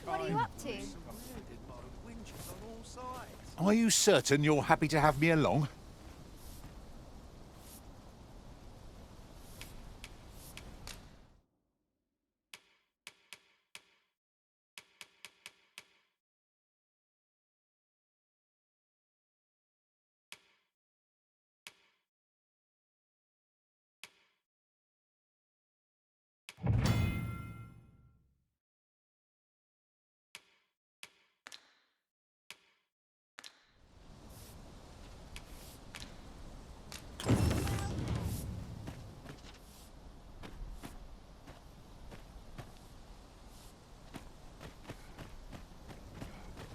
What are you up to? Are you certain you're happy to have me along?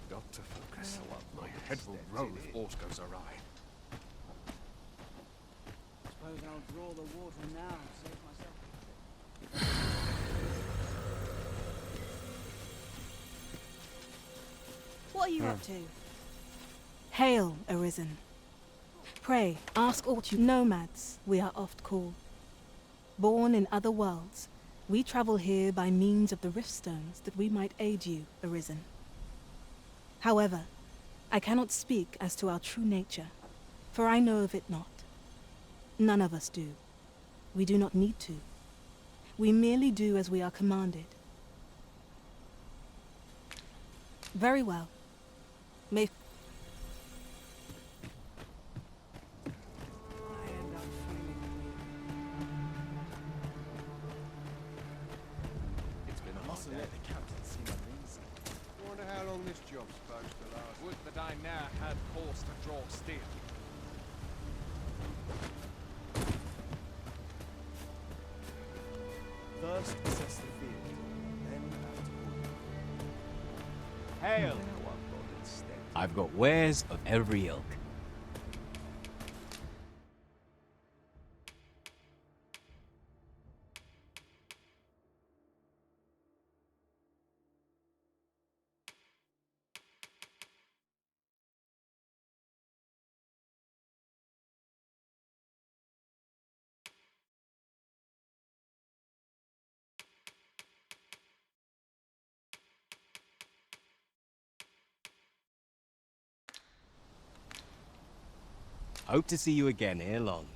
Got to focus. My head will roll if aught goes awry. Suppose I'll draw the water now and save myself. What are you up to? Hail, Arisen. Pray, ask aught you nomads, we are oft called. Born in other worlds, we travel here by means of the rift stones that we might aid you, Arisen. However, I cannot speak as to our true nature, for I know of it not. None of us do. We do not need to. We merely do as we are commanded. Very well. May It's been a hot day. The captain seemed uneasy. Wonder how long this job's supposed to last. Would that I now had force to draw steel. First assess the field, then out to Hail! I've got wares of every ilk. Hope to see you again ere long.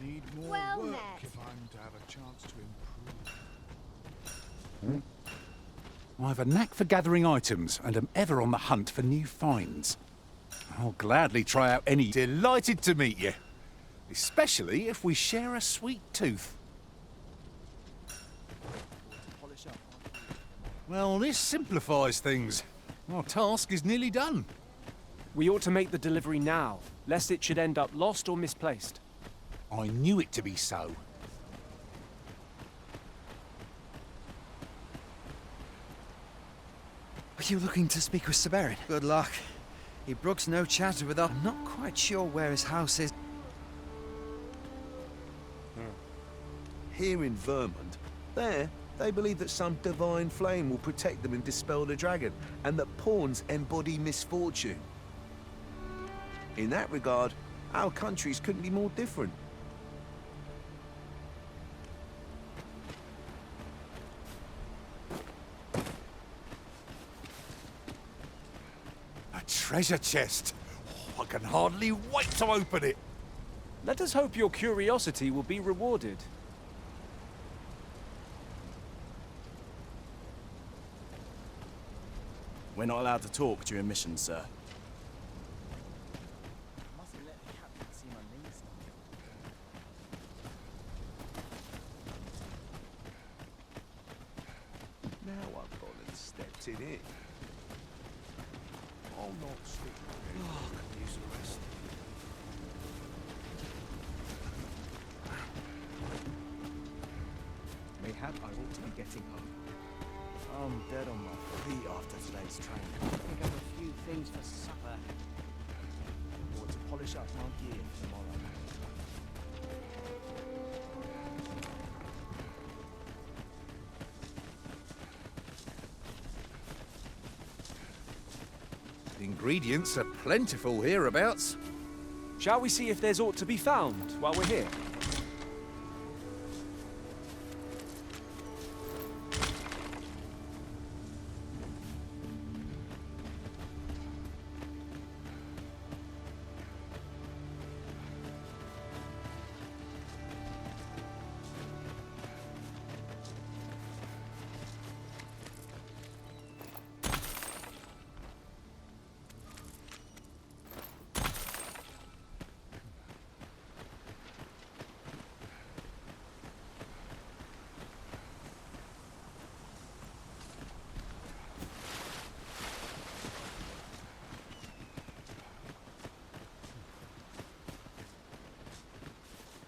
Need more Well work met. if I'm to have a chance to improve. I have a knack for gathering items and am ever on the hunt for new finds. I'll gladly try out any. Delighted to meet you. Especially if we share a sweet tooth. polish up. Well, this simplifies things. Our task is nearly done. We ought to make the delivery now, lest it should end up lost or misplaced. I knew it to be so. Are you looking to speak with Severin? Good luck. He brooks no chatter with us. I'm not quite sure where his house is. Here in Vermont, there, they believe that some divine flame will protect them and dispel the dragon, and that pawns embody misfortune. In that regard, our countries couldn't be more different. A treasure chest. Oh, I can hardly wait to open it. Let us hope your curiosity will be rewarded. We're not allowed to talk during missions, sir. Mustn't let the captain seem uneasy. Now I've gone and stepped in it. I'll not sleep. Oh, I could use a rest. Mayhap I ought to be getting home. I'm dead on my feet after today's training. Pick up a few things for supper. Or to polish up my gear for tomorrow. Ingredients are plentiful hereabouts. Shall we see if there's aught to be found while we're here?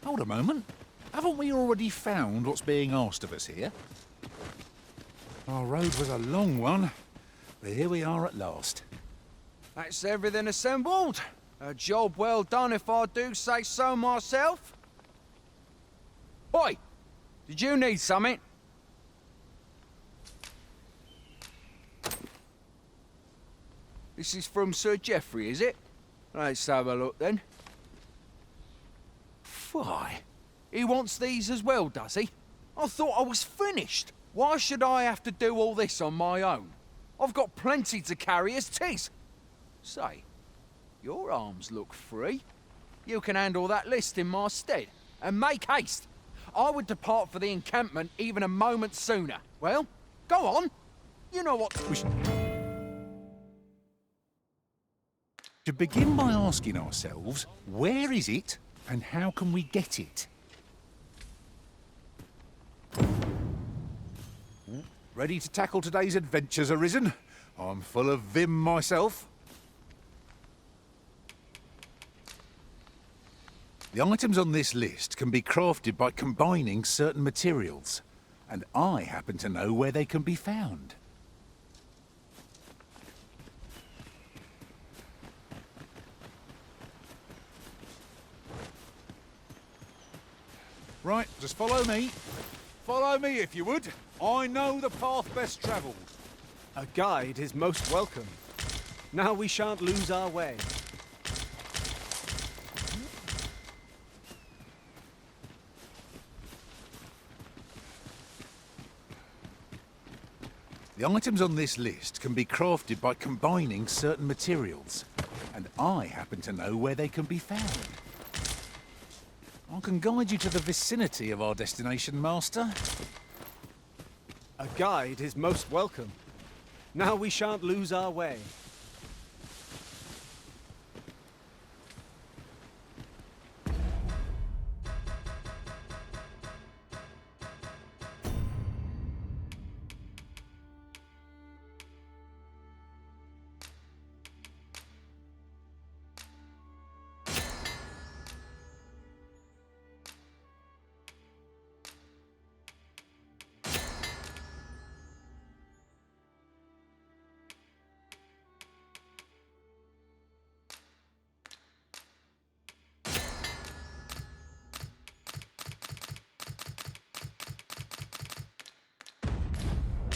Hold a moment. Haven't we already found what's being asked of us here? Our road was a long one, but here we are at last. That's everything assembled. A job well done if I do say so myself. Oi! Did you need something? This is from Sir Geoffrey, is it? Let's have a look then. Why? He wants these as well, does he? I thought I was finished. Why should I have to do all this on my own? I've got plenty to carry as tis. Say, your arms look free. You can handle that list in my stead. And make haste. I would depart for the encampment even a moment sooner. Well, go on. You know what... We should begin by asking ourselves, where is it and how can we get it? Ready to tackle today's adventures, Arisen? I'm full of vim myself. The items on this list can be crafted by combining certain materials, and I happen to know where they can be found. Right, just follow me. Follow me if you would. I know the path best travelled. A guide is most welcome. Now we shan't lose our way. The items on this list can be crafted by combining certain materials, and I happen to know where they can be found. I can guide you to the vicinity of our destination, Master. A guide is most welcome. Now we shan't lose our way.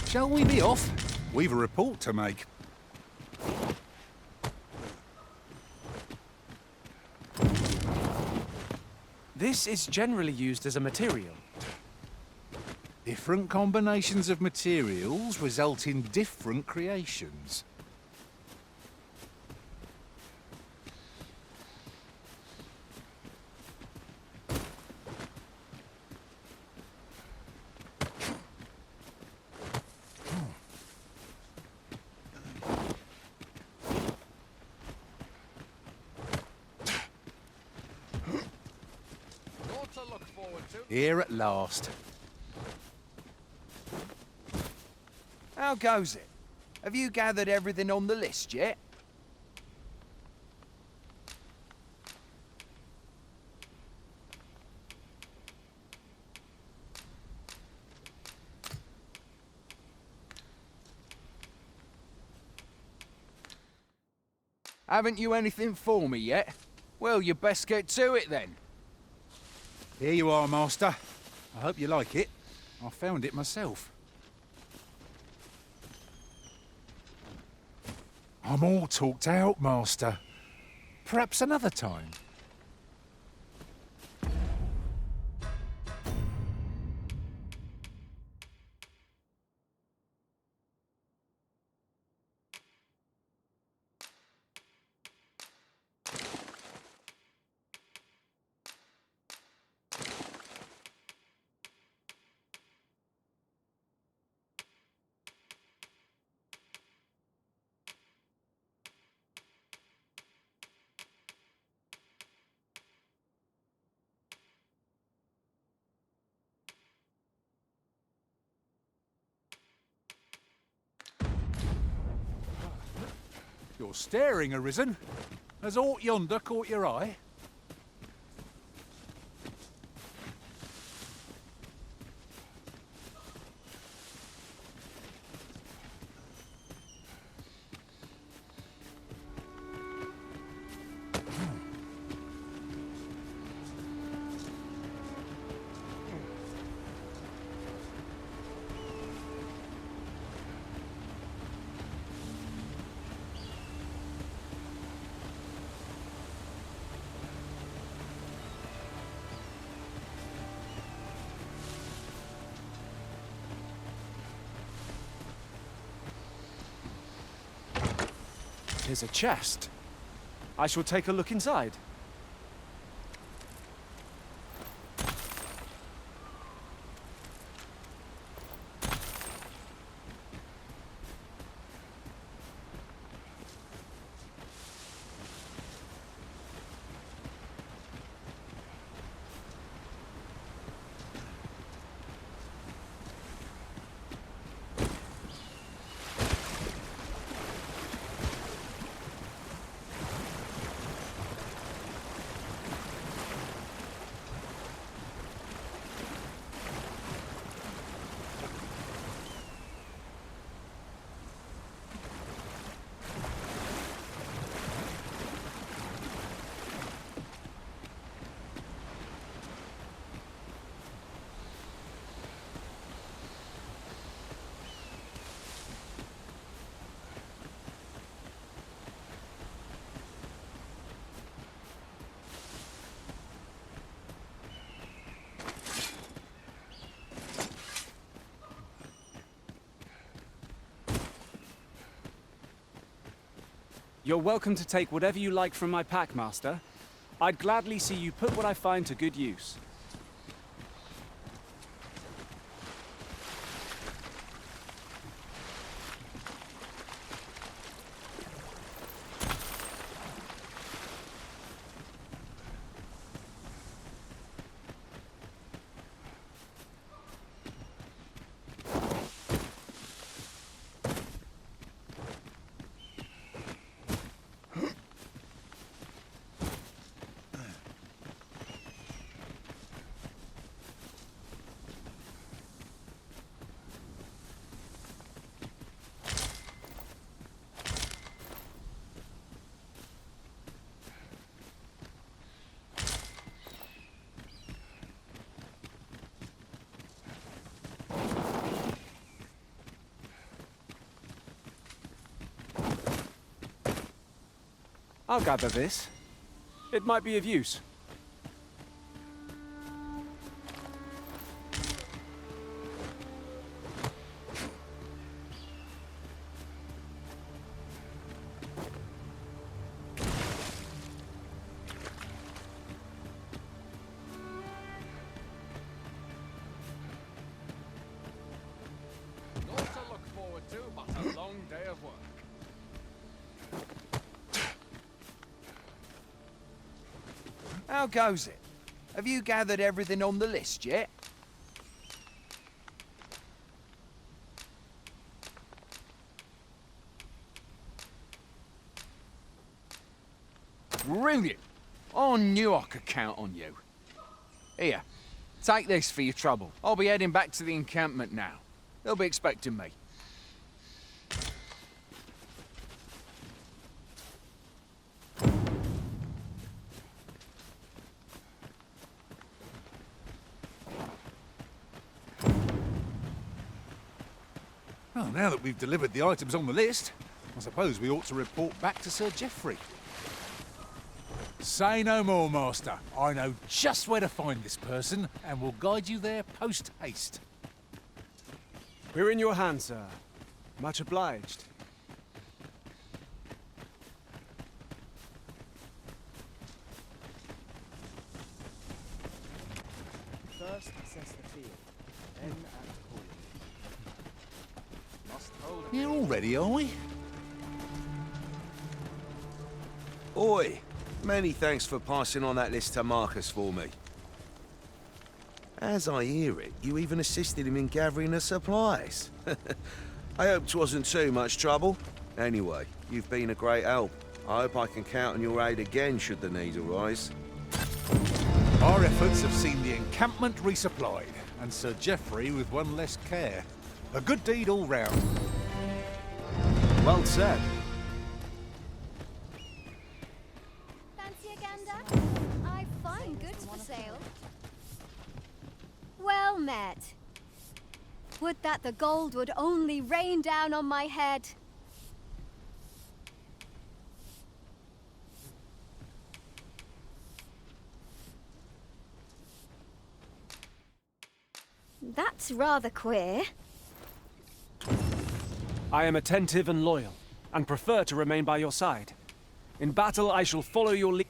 Shall we be off? We've a report to make. This is generally used as a material. Different combinations of materials result in different creations. Here at last. How goes it? Have you gathered everything on the list yet? Haven't you anything for me yet? Well, you best get to it then. Here you are, Master. I hope you like it. I found it myself. I'm all talked out, Master. Perhaps another time. You're staring, Arisen. Has aught yonder caught your eye? Here's a chest. I shall take a look inside. You're welcome to take whatever you like from my pack, Master. I'd gladly see you put what I find to good use. I'll gather this. It might be of use. Naught to look forward to, but a long day of work. How goes it? Have you gathered everything on the list yet? Brilliant! I knew I could count on you. Here, take this for your trouble. I'll be heading back to the encampment now. They'll be expecting me. Well, now that we've delivered the items on the list, I suppose we ought to report back to Sir Geoffrey. Say no more, Master. I know just where to find this person, and will guide you there post-haste. We're in your hands, sir. Much obliged. First assess the field, then act accordingly. Must hold it. Here already, are we? Oi! Many thanks for passing on that list to Marcus for me. As I hear it, you even assisted him in gathering the supplies. I hope 'twasn't too much trouble. Anyway, you've been a great help. I hope I can count on your aid again should the need arise. Our efforts have seen the encampment resupplied, and Sir Geoffrey with one less care. A good deed all round. Well said. Fancy a gander? I find goods for sale. Well met. Would that the gold would only rain down on my head. That's rather queer. I am attentive and loyal, and prefer to remain by your side. In battle, I shall follow your lead.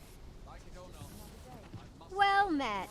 Well met.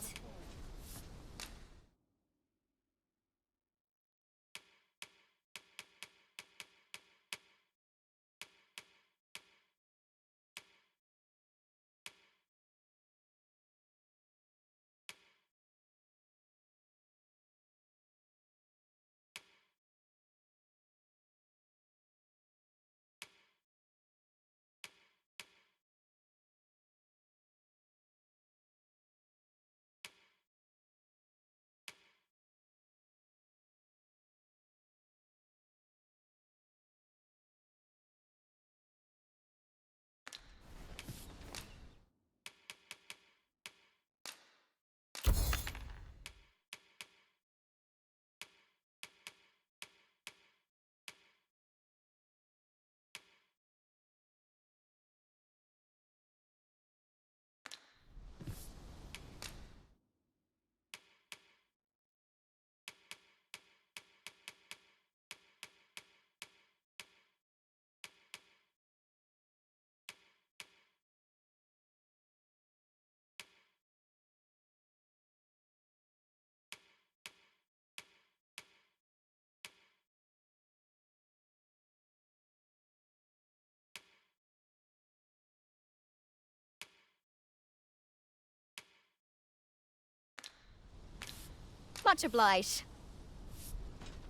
Much obliged.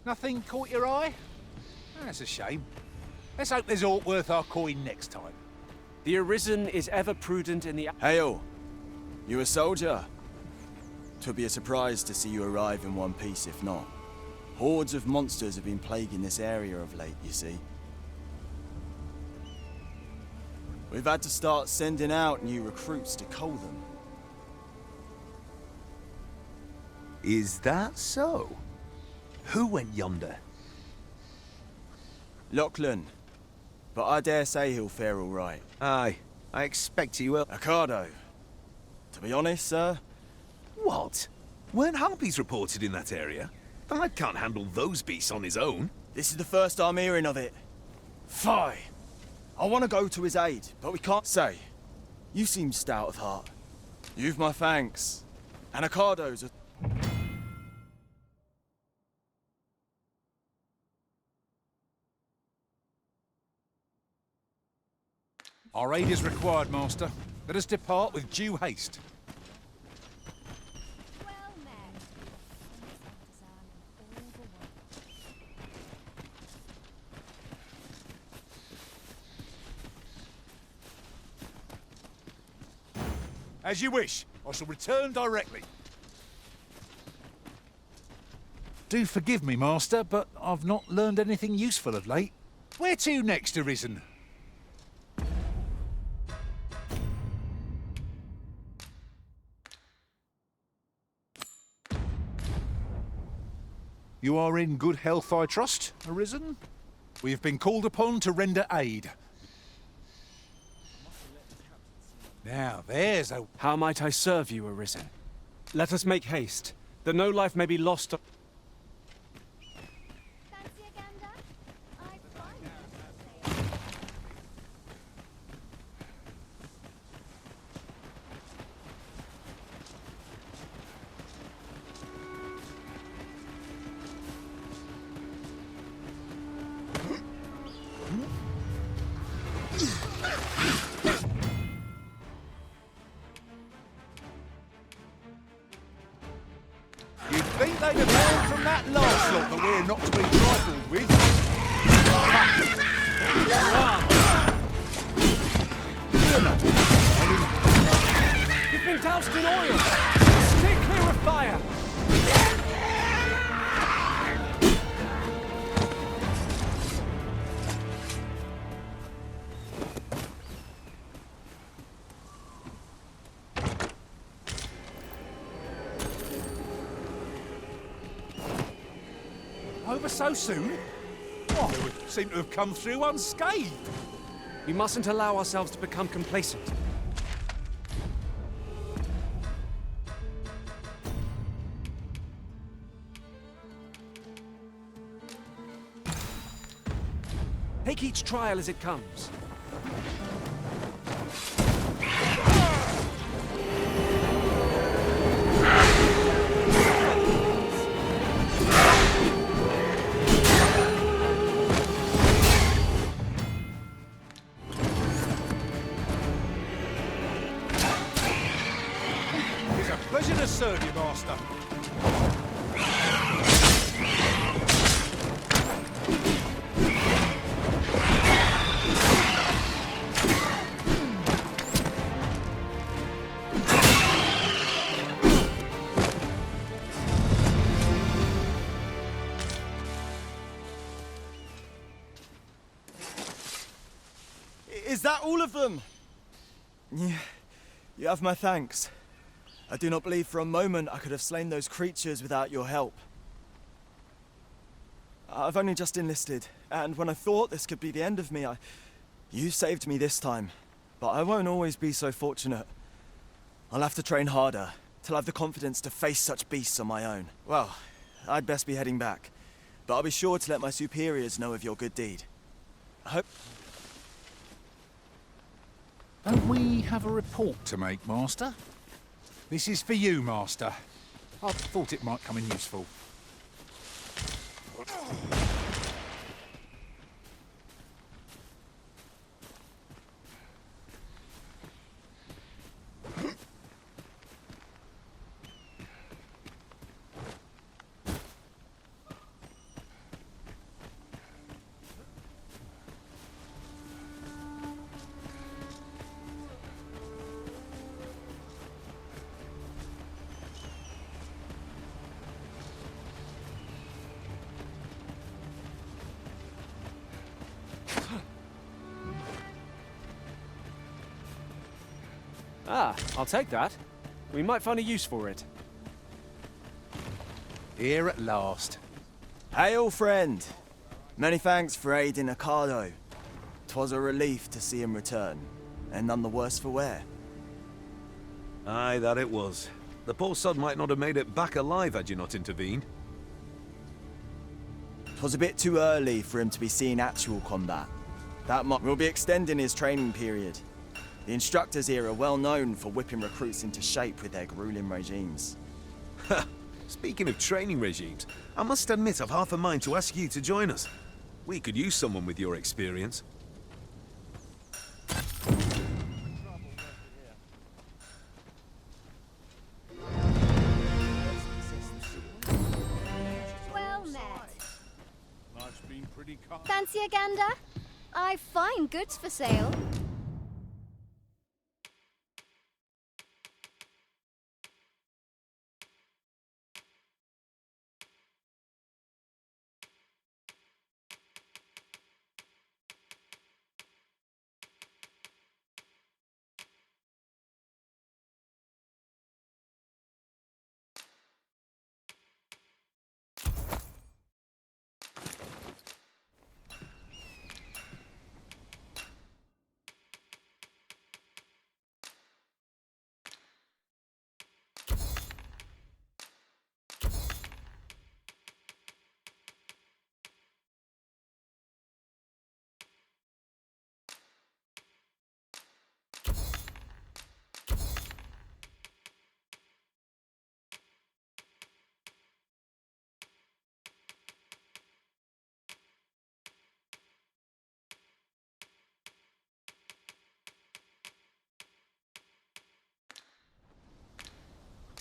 Nothing caught your eye? That's a shame. Let's hope there's aught worth our coin next time. The Arisen is ever prudent in the... Hail! You a soldier? 'Twould be a surprise to see you arrive in one piece, if not. Hordes of monsters have been plaguing this area of late, you see. We've had to start sending out new recruits to cull them. Is that so? Who went yonder? Lachlan. But I dare say he'll fare all right. Aye, I expect he will. Ocado. To be honest, sir... What? Weren't harpies reported in that area? Bard can't handle those beasts on his own. This is the first I'm hearing of it. Fie! I want to go to his aid, but we can't say. You seem stout of heart. You've my thanks. And Ocado's a... Our aid is required, Master. Let us depart with due haste. Well met. As you wish. I shall return directly. Do forgive me, Master, but I've not learned anything useful of late. Where to next, Arisen? You are in good health, I trust, Arisen? We have been called upon to render aid. Now, there's a... How might I serve you, Arisen? Let us make haste, that no life may be lost. Fancy a gander? I find good for sale. You'd think they'd have learned from that last lot that we're not to be trifled with. You've been doused in oil! Stay clear of fire! Over so soon? Why, we seem to have come through unscathed. We mustn't allow ourselves to become complacent. Take each trial as it comes. It's a pleasure to serve you, Master. Is that all of them? You have my thanks. I do not believe for a moment I could have slain those creatures without your help. I've only just enlisted, and when I thought this could be the end of me, you saved me this time. But I won't always be so fortunate. I'll have to train harder, till I've the confidence to face such beasts on my own. Well, I'd best be heading back, but I'll be sure to let my superiors know of your good deed. I hope... Don't we have a report to make, Master? This is for you, Master. I thought it might come in useful. Ah, I'll take that. We might find a use for it. Here at last. Hail, friend! Many thanks for aiding Ocado. 'Twas a relief to see him return, and none the worse for wear. Aye, that it was. The poor sod might not have made it back alive had you not intervened. 'Twas a bit too early for him to be seeing actual combat. We'll be extending his training period. The instructors here are well known for whipping recruits into shape with their grueling regimes. Speaking of training regimes, I must admit I've half a mind to ask you to join us. We could use someone with your experience. Well met. Life's been pretty calm. Fancy a gander? I've fine goods for sale.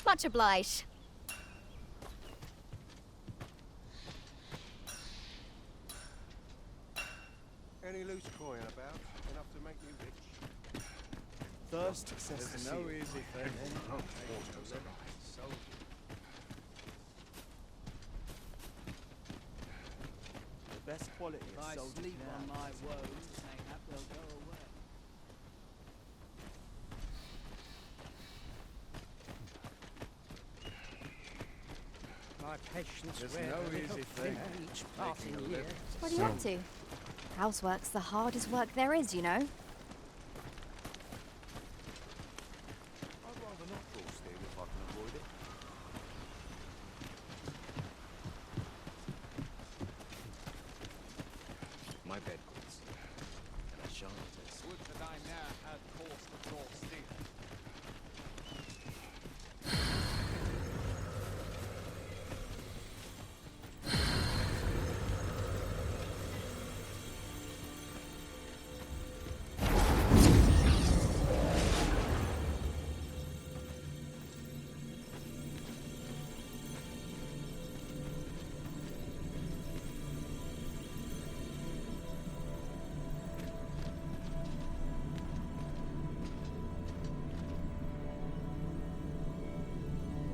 Much obliged. Any loose coin about? Enough to make me rich? Thirst says to No sea. easy thing. The best quality If is I sold sleep now. on my woes, mayhap they'll go away. My patience There's wears no a little easy thinner thing each making passing a year. living. What are you up to? Housework's the hardest work there is, you know. I'd rather not draw steel if I can avoid it. My bed goods. And I shan't test. Would that I ne'er had cause to draw steel.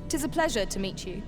Tis a pleasure to meet you.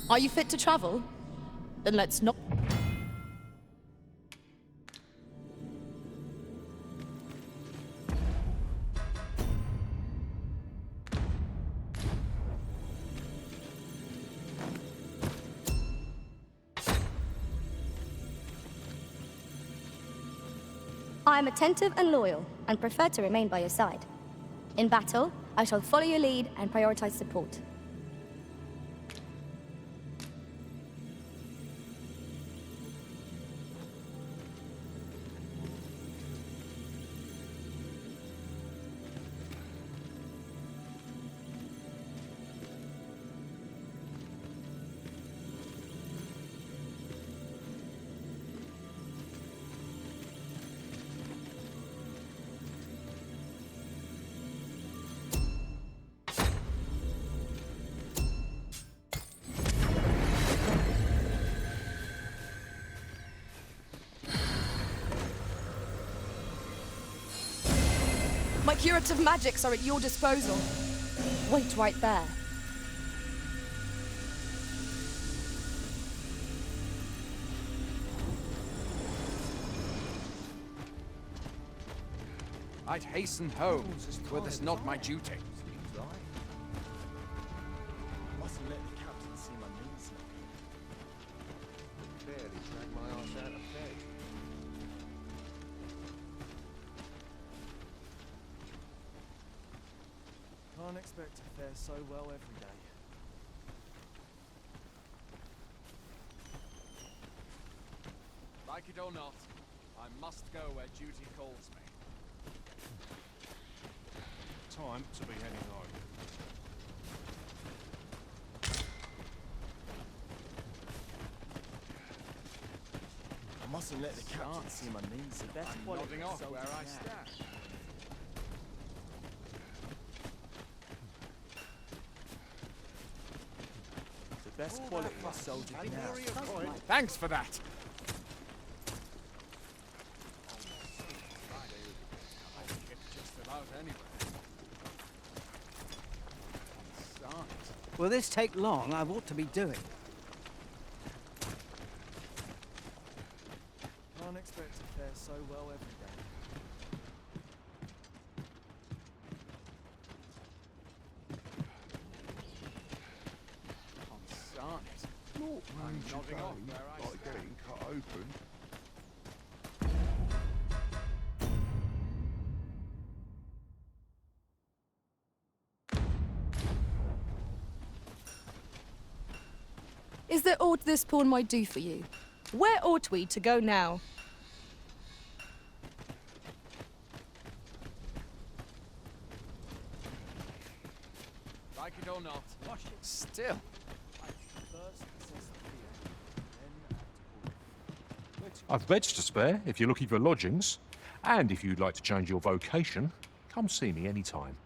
Are you fit to travel? Then let's not. I am attentive and loyal, and prefer to remain by your side. In battle, I shall follow your lead and prioritize support. My curative magics are at your disposal. Wait right there. I'd hasten home, were this not my duty. Mustn't let the captain see my knees. Barely drag my arse out of bed. Can't expect to fare so well every day. Like it or not, I must go where duty calls me. Time to be heading home. I mustn't let the captain see my knees. The best I'm quality nodding is off sold where I now. stand. The best quality is soldier now. Thanks for that. I can get just about anywhere. Besides, Will this take long? I've ought to be doing. Can't expect to fare so well every day. Consarned. I'm nodding off where I like stand. getting cut open. Is there aught this pawn might do for you? Where ought we to go now? Like it or not. Still. I've beds to spare if you're looking for lodgings. And if you'd like to change your vocation, come see me anytime.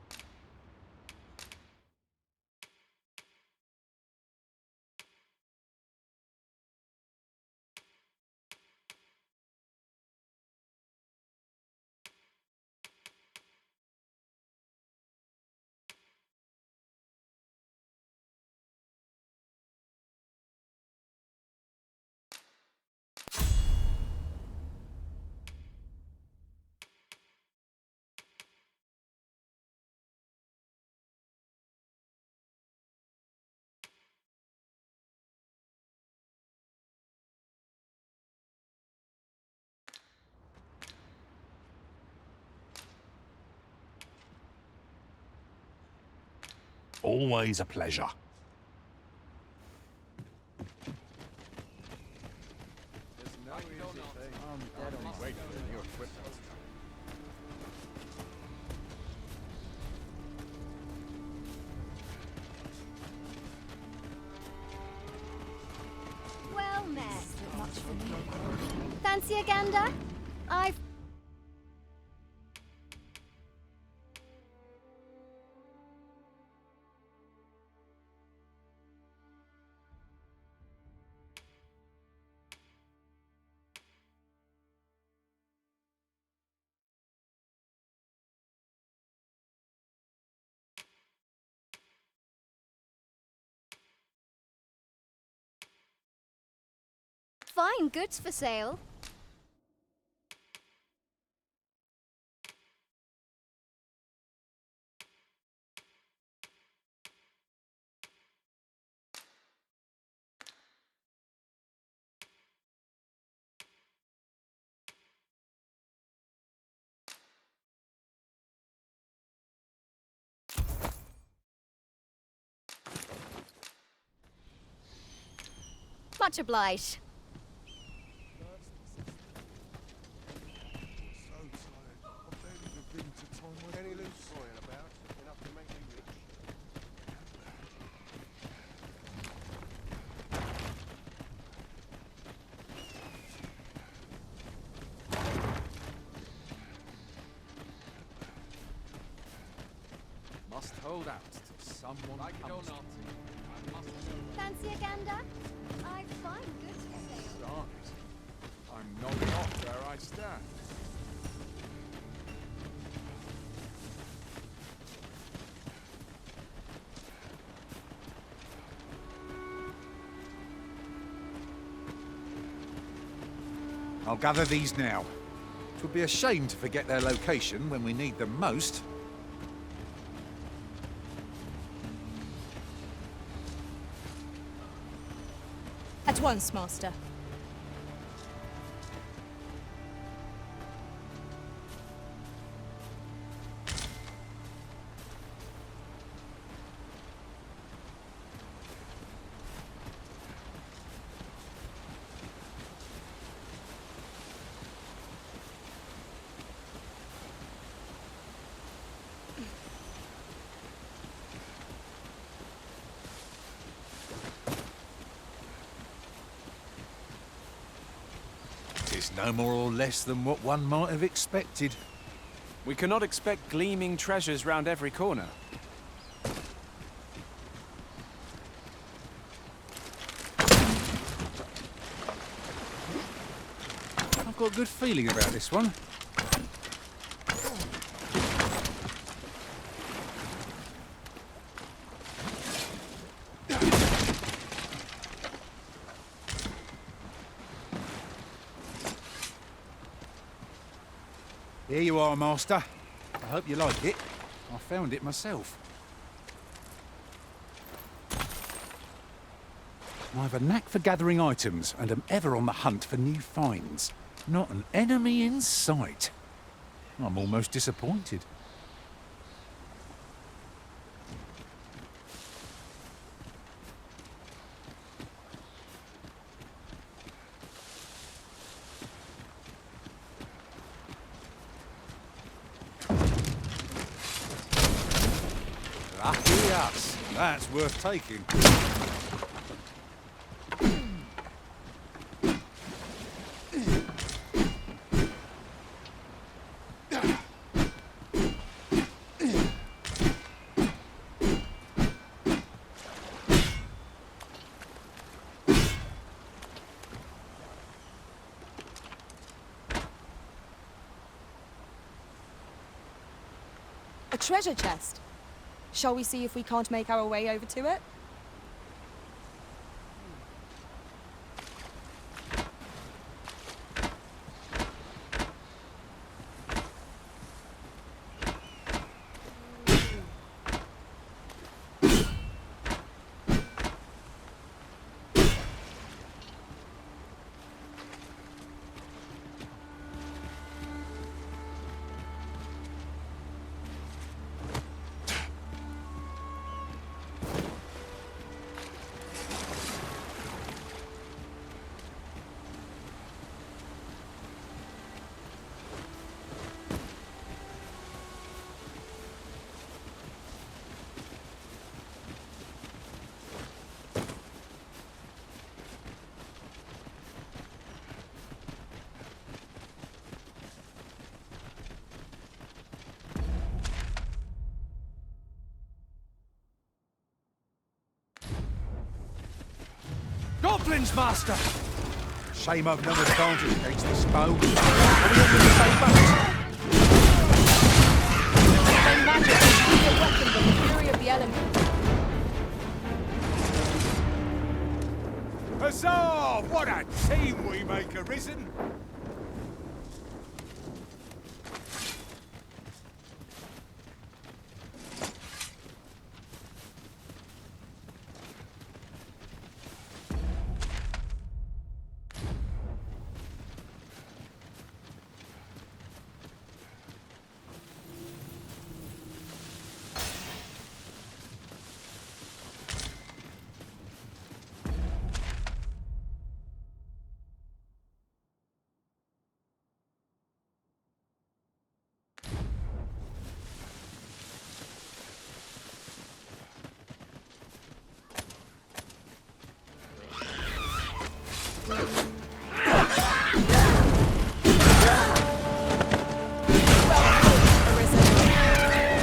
Always a pleasure. Well met. Fancy a gander? I've... Fine goods for sale. Much obliged. Any loose soil about, enough to make me rich. Must hold out till someone like it or not. Fancy a gander? I've fine goods for sale. Right. I'm nodding off where I stand. I'll gather these now. It would be a shame to forget their location when we need them most. At once, master. It's no more or less than what one might have expected. We cannot expect gleaming treasures round every corner. I've got a good feeling about this one. Here you are, Master. I hope you like it. I found it myself. I have a knack for gathering items and am ever on the hunt for new finds. Not an enemy in sight. I'm almost disappointed. Yes, that's worth taking. A treasure chest. Shall we see if we can't make our way over to it? Goblins, Master! Shame I've no advantage against this foe. Are we on the same boat? Then magic is a weapon but the fury of the elements. Huzzah! What a team we make, Arisen!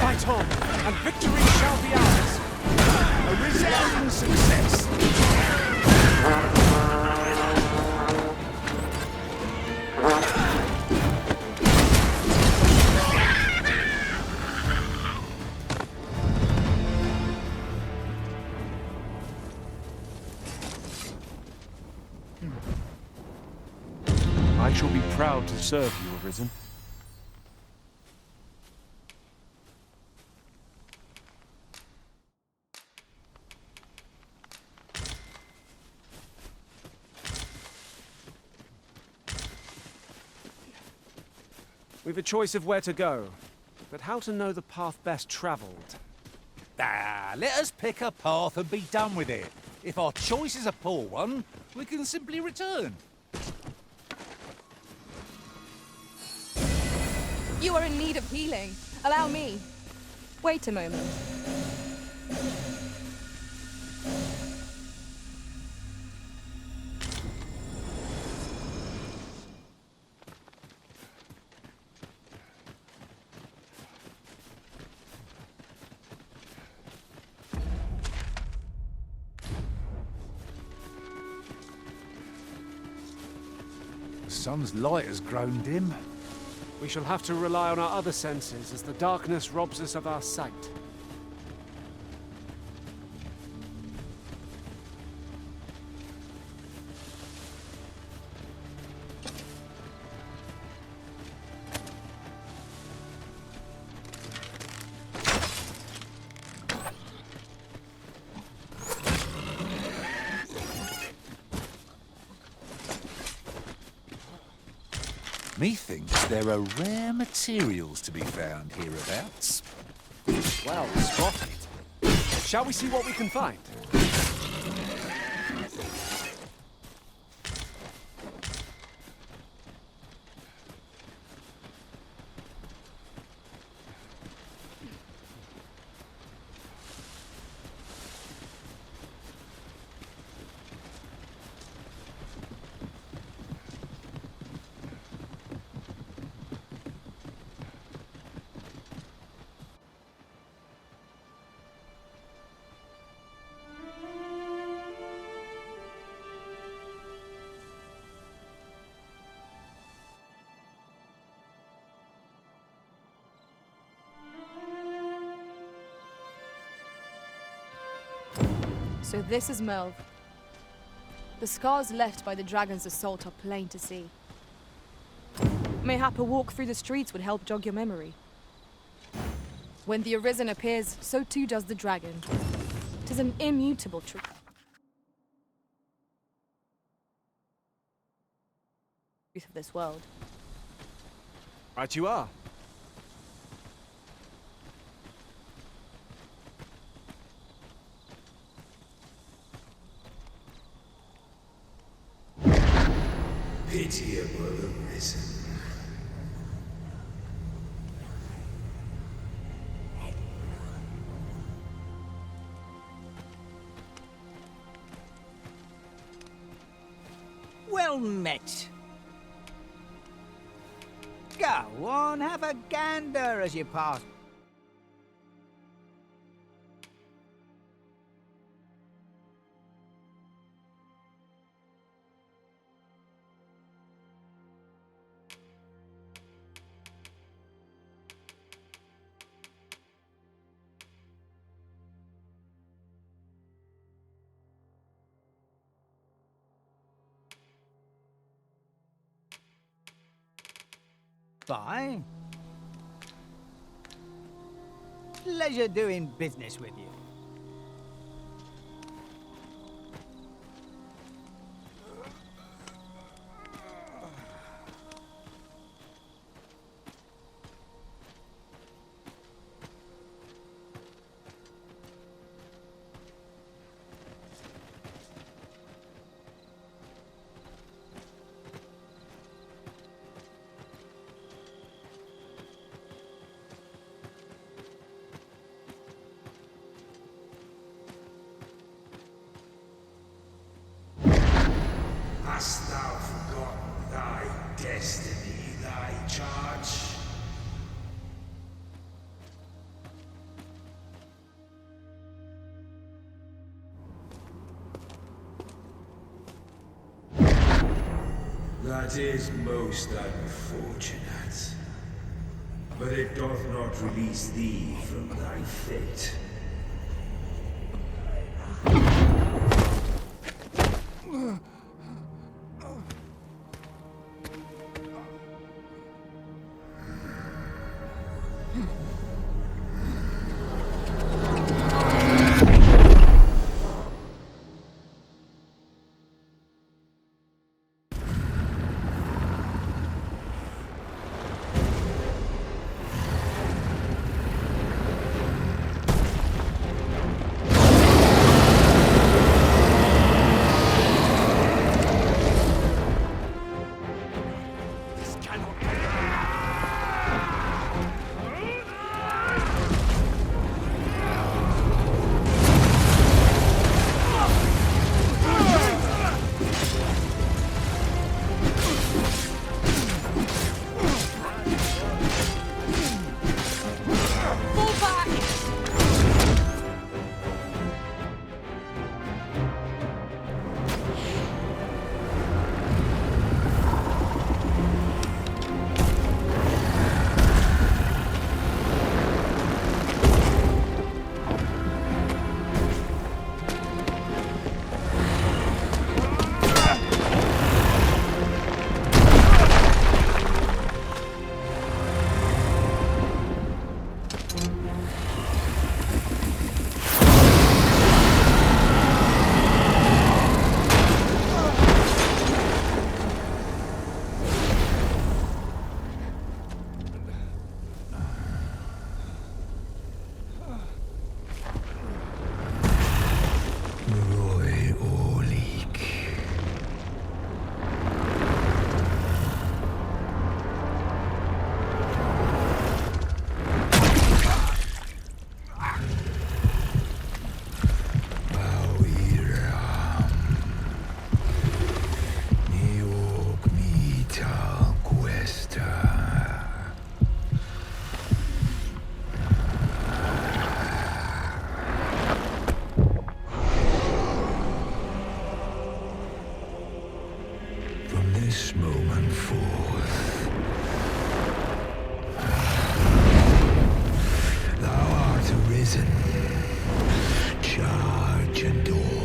Fight on, and victory shall be ours. A resounding success! I shall be proud to serve you, Arisen. We've a choice of where to go, but how to know the path best travelled? Let us pick a path and be done with it. If our choice is a poor one, we can simply return. You are in need of healing. Allow me. Wait a moment. The sun's light has grown dim. We shall have to rely on our other senses as the darkness robs us of our sight. Methinks there are rare materials to be found hereabouts. Well spotted. Shall we see what we can find? So this is Melv. The scars left by the dragon's assault are plain to see. Mayhap a walk through the streets would help jog your memory. When the Arisen appears, so too does the dragon. 'Tis an immutable truth of this world. Right you are. Pitiable Arisen. Well met. Go on, have a gander as you pass. Bye. Pleasure doing business with you. Hast thou forgotten thy destiny, thy charge? That is most unfortunate. But it doth not release thee from thy fate. This moment forth, thou art arisen. Charge and all.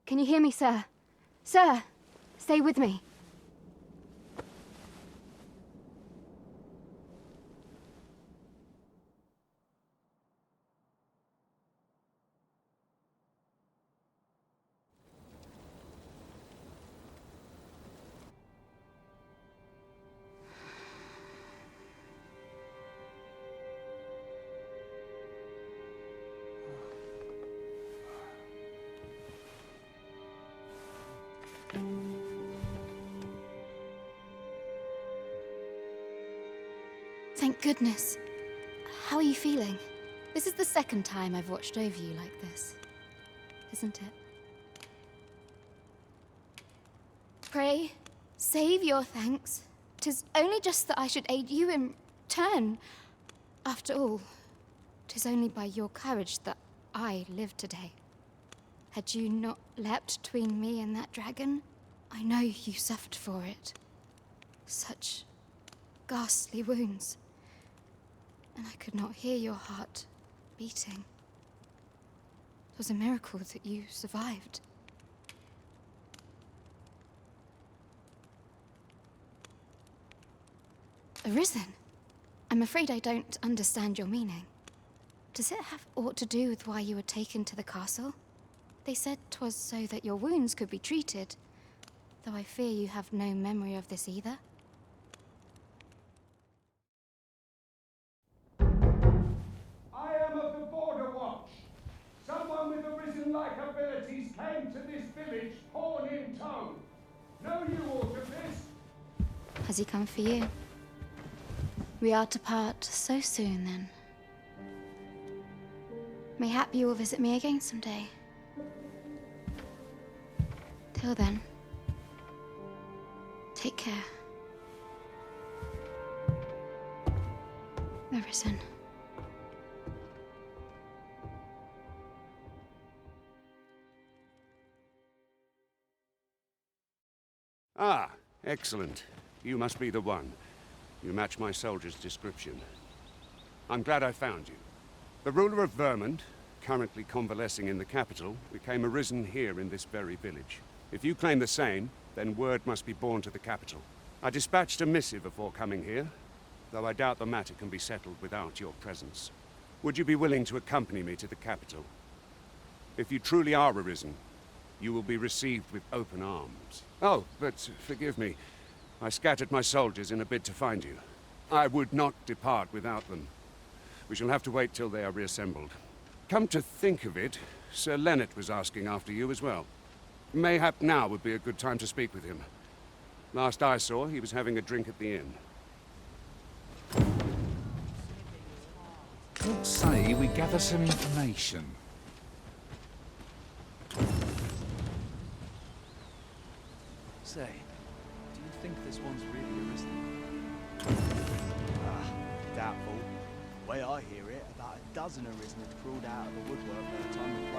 Can you hear me, sir? Sir, stay with me. Thank goodness. How are you feeling? This is the second time I've watched over you like this, isn't it? Pray, save your thanks. 'Tis only just that I should aid you in turn. After all, 'tis only by your courage that I live today. Had you not leapt between me and that dragon, I know you suffered for it. Such ghastly wounds. And I could not hear your heart beating. It was a miracle that you survived. Arisen? I'm afraid I don't understand your meaning. Does it have aught to do with why you were taken to the castle? They said 'twas so that your wounds could be treated, though I fear you have no memory of this either. I am of the Border Watch. Someone with Arisen-like abilities came to this village, horn in tow. Know you aught of this? Has he come for you? We are to part so soon, then. Mayhap you will visit me again someday. Till then, take care. Arisen. Ah, excellent. You must be the one. You match my soldier's description. I'm glad I found you. The ruler of Vermont, currently convalescing in the capital, became arisen here in this very village. If you claim the same, then word must be borne to the capital. I dispatched a missive before coming here, though I doubt the matter can be settled without your presence. Would you be willing to accompany me to the capital? If you truly are arisen, you will be received with open arms. Oh, but forgive me. I scattered my soldiers in a bid to find you. I would not depart without them. We shall have to wait till they are reassembled. Come to think of it, Sir Leonard was asking after you as well. Mayhap now would be a good time to speak with him. Last I saw, he was having a drink at the inn. What say we gather some information? Say, do you think this one's really Arisen? Doubtful. The way I hear it, about a dozen Arisen had crawled out of the woodwork by the time the